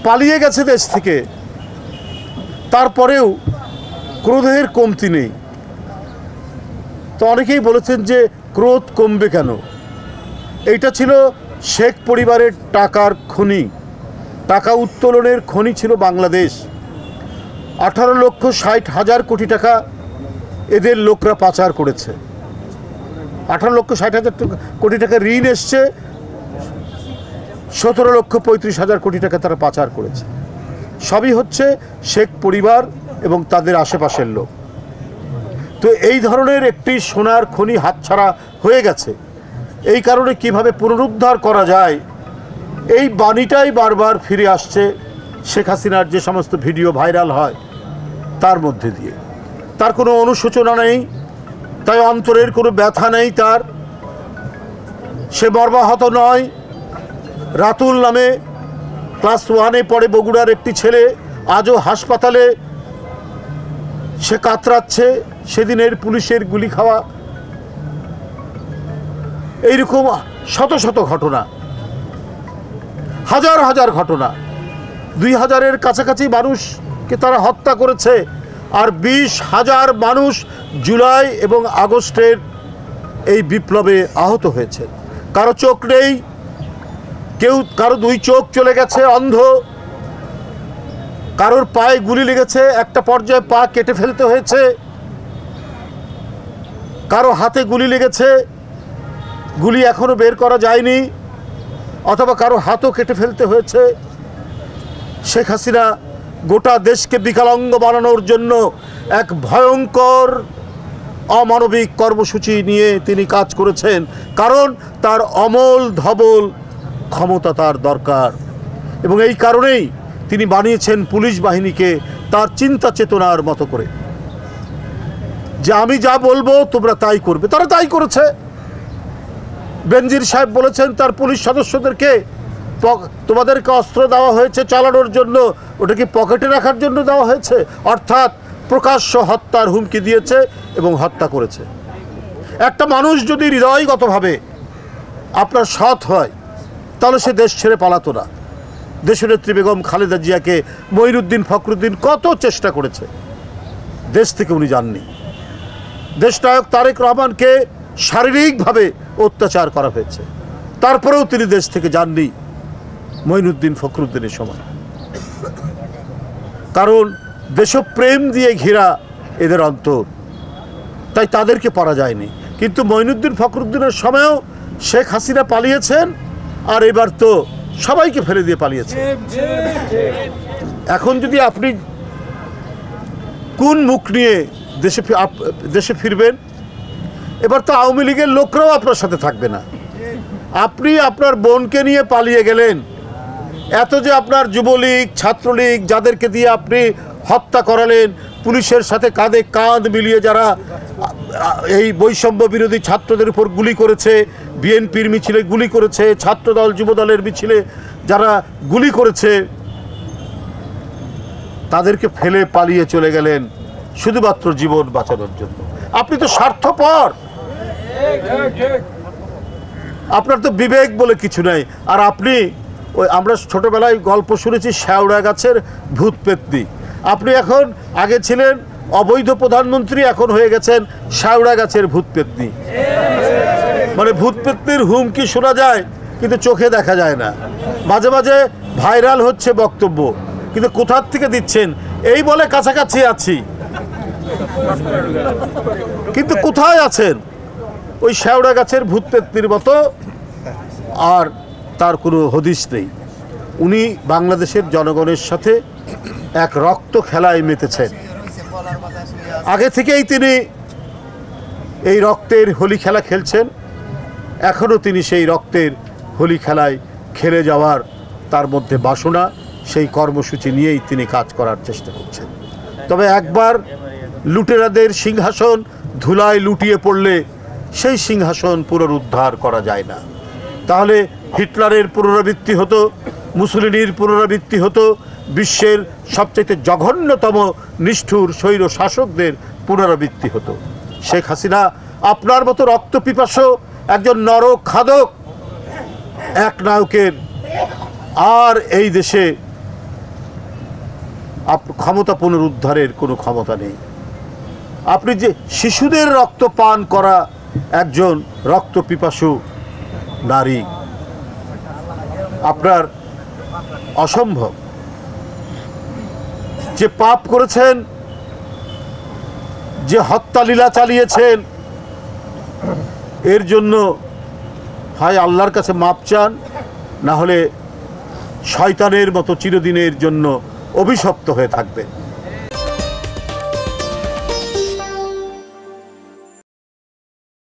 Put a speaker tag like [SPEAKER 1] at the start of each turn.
[SPEAKER 1] পালিয়ে গেছে দেশ থেকে, তারপরেও ক্রোধের কমতি নেই। তো অনেকেই বলেছেন যে ক্রোধ কমবে কেন? এইটা ছিল শেখ পরিবারের টাকার খনি, টাকা উত্তোলনের খনি ছিল বাংলাদেশ। 18,60,000 কোটি টাকা এদের লোকরা পাচার করেছে। 18,60,000 কোটি টাকা ঋণ এসছে, 17,35,000 কোটি টাকা তারা পাচার করেছে। সবই হচ্ছে শেখ পরিবার এবং তাদের আশেপাশের লোক। তো এই ধরনের একটি সোনার খনি হাতছাড়া হয়ে গেছে। এই কারণে কিভাবে পুনরুদ্ধার করা যায়, এই বাণীটাই বারবার ফিরে আসছে শেখ হাসিনার যে সমস্ত ভিডিও ভাইরাল হয় তার মধ্যে দিয়ে। তার কোনো অনুশোচনা নেই, তাই অন্তরের কোনো ব্যথা নেই তার, সে মর্মাহত নয়। রাতুল নামে ক্লাস 1-এ পড়ে বগুড়ার একটি ছেলে আজও হাসপাতালে, সে কাতরাচ্ছে সেদিনের পুলিশের গুলি খাওয়া। এইরকম শত শত ঘটনা, হাজার হাজার ঘটনা। 2,000-এর কাছাকাছি মানুষকে তারা হত্যা করেছে, আর 20,000 মানুষ জুলাই এবং আগস্টের এই বিপ্লবে আহত হয়েছে। কারো চোখ নেই, কারো 2 চোখ চলে গেছে, অন্ধ। কারোর পায়ে গুলি লেগেছে, একটা পর্যায়ে পা কেটে ফেলতে হয়েছে। কারো হাতে গুলি লেগেছে, গুলি এখনো বের করা যায়নি, অথবা কারো হাতও কেটে ফেলতে হয়েছে। শেখ হাসিনা গোটা দেশকে বিকলাঙ্গ বানানোর জন্য এক ভয়ঙ্কর অমানবিক কর্মসূচি নিয়ে তিনি কাজ করেছেন, কারণ তার অমল ধবল ক্ষমতা তার দরকার। এবং এই কারণেই তিনি বানিয়েছেন পুলিশ বাহিনীকে তার চিন্তা চেতনার মতো করে, যে আমি যা বলবো তোমরা তাই করবে। তারা তাই করেছে। বেনজির সাহেব বলেছেন তার পুলিশ সদস্যদেরকে, তোমাদেরকে অস্ত্র দেওয়া হয়েছে চালানোর জন্য, ওটা কি পকেটে রাখার জন্য দেওয়া হয়েছে? অর্থাৎ প্রকাশ্য হত্যার হুমকি দিয়েছে এবং হত্যা করেছে। একটা মানুষ যদি হৃদয়গতভাবে আপনার সৎ হয়, তাহলে সে দেশ ছেড়ে পালাতো না। দেশনেত্রী বেগম খালেদা জিয়াকে মঈনুদ্দিন ফখরুদ্দিন কত চেষ্টা করেছে, দেশ থেকে উনি যাননি। দেশনায়ক তারেক রহমানকে শারীরিকভাবে অত্যাচার করা হয়েছে, তারপরেও তিনি দেশ থেকে যাননি মঈনুদ্দিন ফখরুদ্দিনের সময়। কারণ দেশপ্রেম দিয়ে ঘেরা এদের অন্তর, তাই তাদেরকে পারা যায়নি। কিন্তু মঈনুদ্দিন ফখরুদ্দিনের সময়ও শেখ হাসিনা পালিয়েছেন, আর এবার তো সবাইকে ফেলে দিয়ে পালিয়েছে। এখন যদি আপনি কোন মুখ নিয়ে দেশে ফিরবেন? এবার তো আওয়ামী লীগের লোকরাও আপনার সাথে থাকবে না। আপনি আপনার বোনকে নিয়ে পালিয়ে গেলেন, এত যে আপনার যুবলীগ ছাত্রলীগ যাদেরকে দিয়ে আপনি হত্যা করালেন, পুলিশের সাথে কাঁধে কাঁধ মিলিয়ে যারা এই বৈষম্য বিরোধী ছাত্রদের উপর গুলি করেছে, বিএনপির মিছিলে গুলি করেছে, ছাত্রদল যুবদলের মিছিলে যারা গুলি করেছে, তাদেরকে ফেলে পালিয়ে চলে গেলেন শুধুমাত্র জীবন বাঁচানোর জন্য। আপনি তো স্বার্থপর, আপনার তো বিবেক বলে কিছু নাই। আর আপনি ওই আমরা ছোটবেলায় গল্প শুনেছি শ্যাওড়া গাছের ভূত পেত্নী। আপনি এখন আগে ছিলেন অবৈধ প্রধানমন্ত্রী, এখন হয়ে গেছেন শ্যাওড়া গাছের ভূত পেত্নী। মানে ভূত পেত্নীর হুমকি শোনা যায় কিন্তু চোখে দেখা যায় না। মাঝে মাঝে ভাইরাল হচ্ছে বক্তব্য, কিন্তু কোথার থেকে দিচ্ছেন? এই বলে কাছাকাছি আছি, কিন্তু কোথায় আছেন? ওই শ্যাওড়া গাছের ভূত পেত্নীর মতো, আর তার কোনো হদিস নেই। উনি বাংলাদেশের জনগণের সাথে এক রক্ত খেলায় মেতেছেন। আগে থেকেই তিনি এই রক্তের হোলি খেলা খেলছেন, এখনও তিনি সেই রক্তের হোলি খেলায় খেলে যাওয়ার তার মধ্যে বাসনা, সেই কর্মসূচি নিয়েই তিনি কাজ করার চেষ্টা করছেন। তবে একবার লুটেরাদের সিংহাসন ধুলায় লুটিয়ে পড়লে সেই সিংহাসন পুনরুদ্ধার করা যায় না। তাহলে হিটলারের পুনরাবৃত্তি হতো, মুসলিনির পুনরাবৃত্তি হতো, বিশ্বের সবচেয়ে জঘন্যতম নিষ্ঠুর স্বৈর শাসকদের পুনরাবৃত্তি হতো। শেখ হাসিনা আপনার মতো রক্তপিপাসু একজন নরখাদক এক নায়কের আর এই দেশে ক্ষমতা পুনরুদ্ধারের কোনো ক্ষমতা নেই। আপনি যে শিশুদের রক্ত পান করা একজন রক্ত পিপাসু নারী, আপনার অসম্ভব। যে পাপ করেছেন, যে হত্যালীলা চালিয়েছেন, এর জন্য হয় আল্লাহর কাছে মাপ চান, না হলে শয়তানের মতো চিরদিনের জন্য অভিশপ্ত হয়ে থাকবেন।